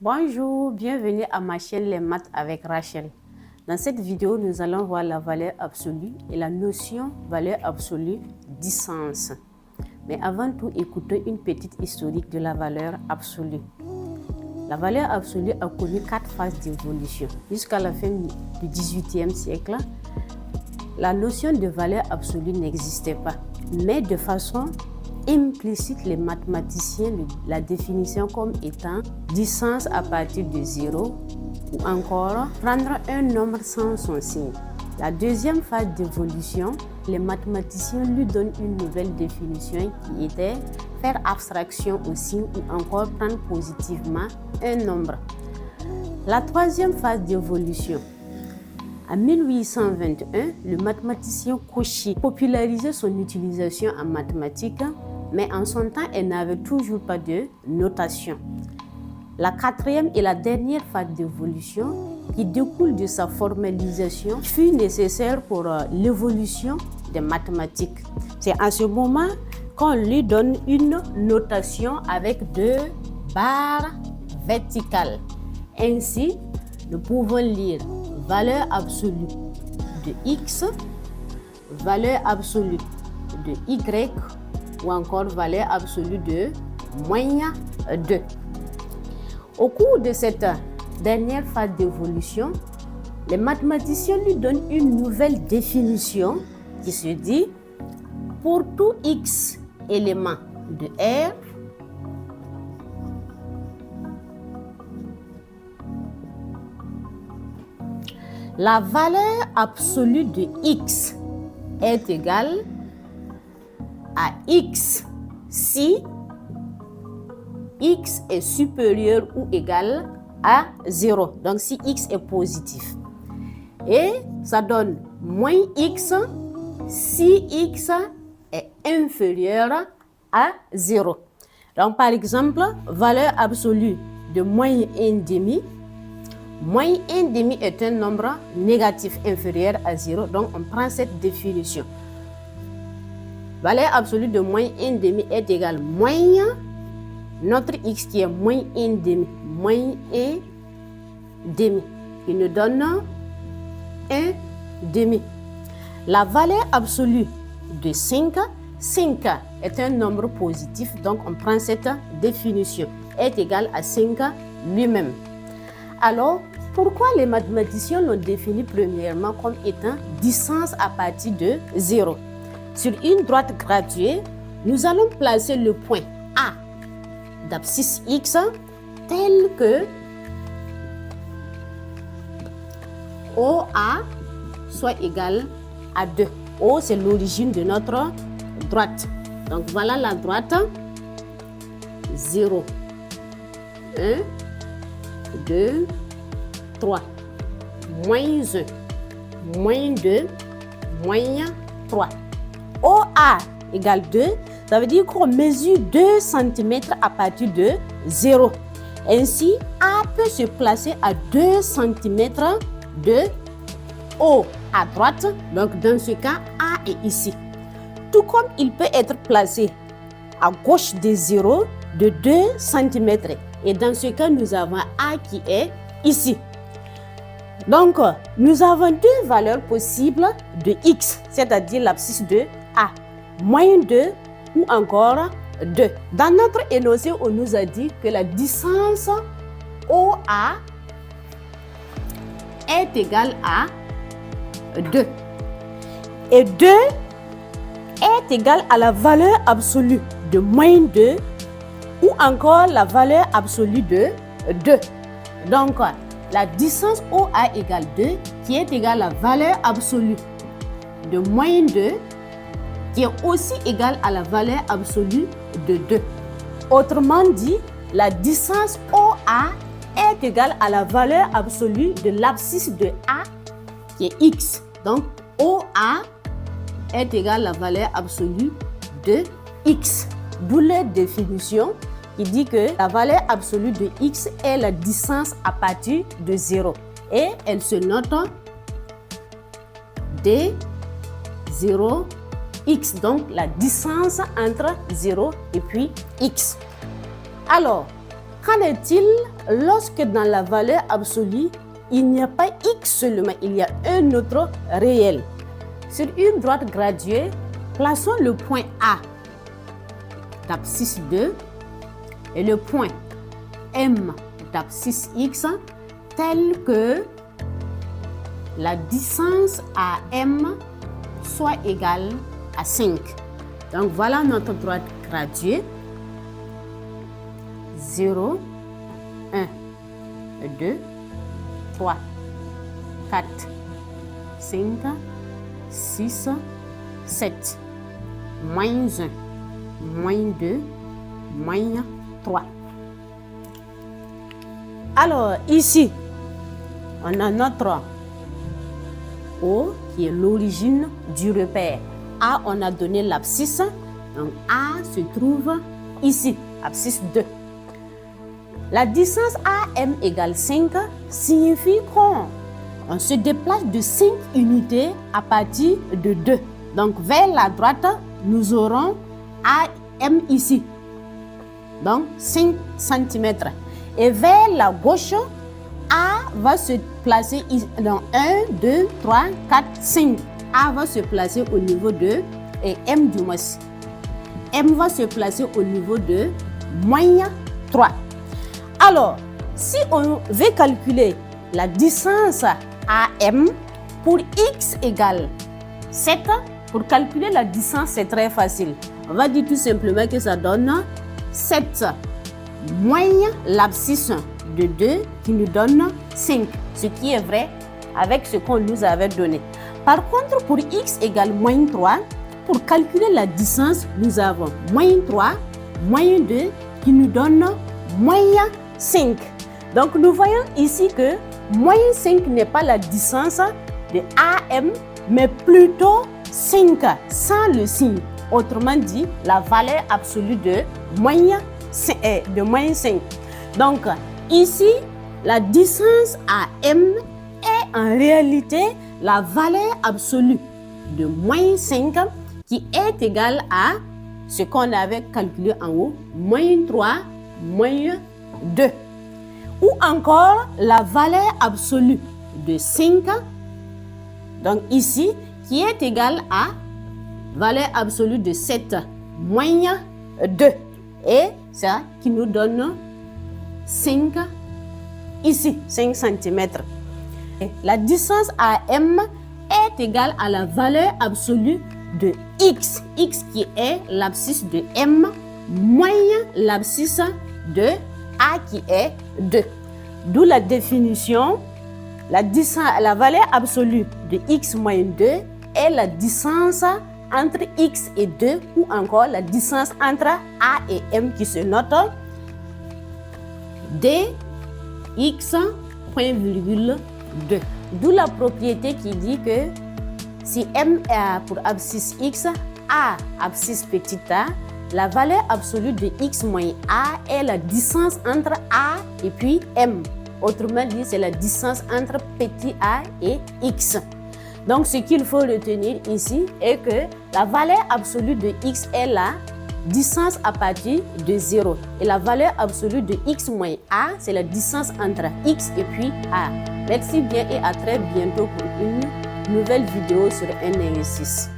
Bonjour, bienvenue à ma chaîne Les Maths avec Rachel. Dans cette vidéo, nous allons voir la valeur absolue et la notion valeur absolue distance. Mais avant tout, écoutez une petite historique de la valeur absolue. La valeur absolue a connu 4 phases d'évolution. Jusqu'à la fin du XVIIIe siècle, la notion de valeur absolue n'existait pas. Mais de façon implicite, les mathématiciens la définissaient comme étant distance à partir de 0 ou encore prendre un nombre sans son signe. La deuxième phase d'évolution, les mathématiciens lui donnent une nouvelle définition qui était faire abstraction au signe ou encore prendre positivement un nombre. La troisième phase d'évolution, en 1821, le mathématicien Cauchy popularisait son utilisation en mathématiques, mais en son temps, elle n'avait toujours pas de notation. La quatrième et la dernière phase d'évolution, qui découle de sa formalisation, fut nécessaire pour l'évolution des mathématiques. C'est à ce moment qu'on lui donne une notation avec 2 barres verticales. Ainsi, nous pouvons lire valeur absolue de x, valeur absolue de y, ou encore valeur absolue de moins 2. Au cours de cette dernière phase d'évolution, les mathématiciens lui donnent une nouvelle définition qui se dit pour tout x élément de R, la valeur absolue de x est égale à x si x est supérieur ou égal à 0. Donc si x est positif. Et ça donne moins x si x est inférieur à 0. Donc par exemple, valeur absolue de moins 1 demi. Moins 1 demi est un nombre négatif inférieur à 0. Donc on prend cette définition. Valeur absolue de moins 1 demi est égale moins notre x qui est moins 1 demi. Moins 1 demi. Il nous donne 1 demi. La valeur absolue de 5. 5 est un nombre positif. Donc on prend cette définition. Est égale à 5 lui-même. Alors, pourquoi les mathématiciens l'ont défini premièrement comme étant distance à partir de 0? Sur une droite graduée, nous allons placer le point A d'abscisse x tel que OA soit égal à 2. O, c'est l'origine de notre droite. Donc, voilà la droite 0, 1, 2, 3, moins 1, moins 2, moins 3. OA égale 2, ça veut dire qu'on mesure 2 cm à partir de 0. Ainsi, A peut se placer à 2 cm de O à droite. Donc, dans ce cas, A est ici. Tout comme il peut être placé à gauche de 0 de 2 cm. Et dans ce cas, nous avons A qui est ici. Donc, nous avons 2 valeurs possibles de x, c'est-à-dire l'abscisse de A, moins 2 ou encore 2. Dans notre énoncé, on nous a dit que la distance OA est égale à 2. Et 2 est égal à la valeur absolue de moins 2 ou encore la valeur absolue de 2. Donc, la distance OA égale 2 qui est égale à la valeur absolue de moins 2 qui est aussi égale à la valeur absolue de 2. Autrement dit, la distance OA est égale à la valeur absolue de l'abscisse de A qui est x. Donc, OA est égal à la valeur absolue de x. D'où la définition qui dit que la valeur absolue de x est la distance à partir de 0. Et elle se note d0 x, donc la distance entre 0 et puis x. Alors, Qu'en est-il lorsque dans la valeur absolue, il n'y a pas x seulement, il y a un autre réel? Sur une droite graduée, plaçons le point A d'abscisse 2 et le point M d'abscisse x tel que la distance à M soit égale à 5. Donc voilà notre droite graduée. 0, 1, 2, 3, 4, 5, 6, 7, moins 1, moins 2, moins 3. Alors ici, on a notre O qui est l'origine du repère. A, on a donné l'abscisse, donc A se trouve ici, abscisse 2. La distance AM égale 5 signifie qu'on se déplace de 5 unités à partir de 2. Donc vers la droite, nous aurons AM ici, donc 5 cm. Et vers la gauche, A va se placer dans 1, 2, 3, 4, 5. A va se placer au niveau de, et M du moins. M va se placer au niveau de moins 3. Alors, si on veut calculer la distance AM pour x égale 7, pour calculer la distance, c'est très facile. On va dire tout simplement que ça donne 7 moins l'abscisse de 2 qui nous donne 5, ce qui est vrai avec ce qu'on nous avait donné. Par contre, pour x égale moins 3, pour calculer la distance, nous avons moins 3, moins 2 qui nous donne moins 5. Donc, nous voyons ici que moins 5 n'est pas la distance de AM, mais plutôt 5 sans le signe. Autrement dit, la valeur absolue de moins 5. Donc, ici, la distance AM est en réalité la valeur absolue de moins 5 qui est égale à ce qu'on avait calculé en haut, moins 3, moins 2. Ou encore la valeur absolue de 5, donc ici, qui est égale à valeur absolue de 7 moins 2. Et ça qui nous donne 5 ici, 5 cm. La distance AM est égale à la valeur absolue de x, x qui est l'abscisse de M moins l'abscisse de A qui est 2. D'où la définition, la valeur absolue de x moins 2 est la distance entre x et 2 ou encore la distance entre A et M qui se note dx point virgule 2. D'où la propriété qui dit que si M est pour abscisse x, A abscisse petit a, la valeur absolue de x moins a est la distance entre A et puis M. Autrement dit, c'est la distance entre petit a et x. Donc, ce qu'il faut retenir ici est que la valeur absolue de x est la distance à partir de 0. Et la valeur absolue de x moins a, c'est la distance entre x et puis a. Merci bien et à très bientôt pour une nouvelle vidéo sur un exercice.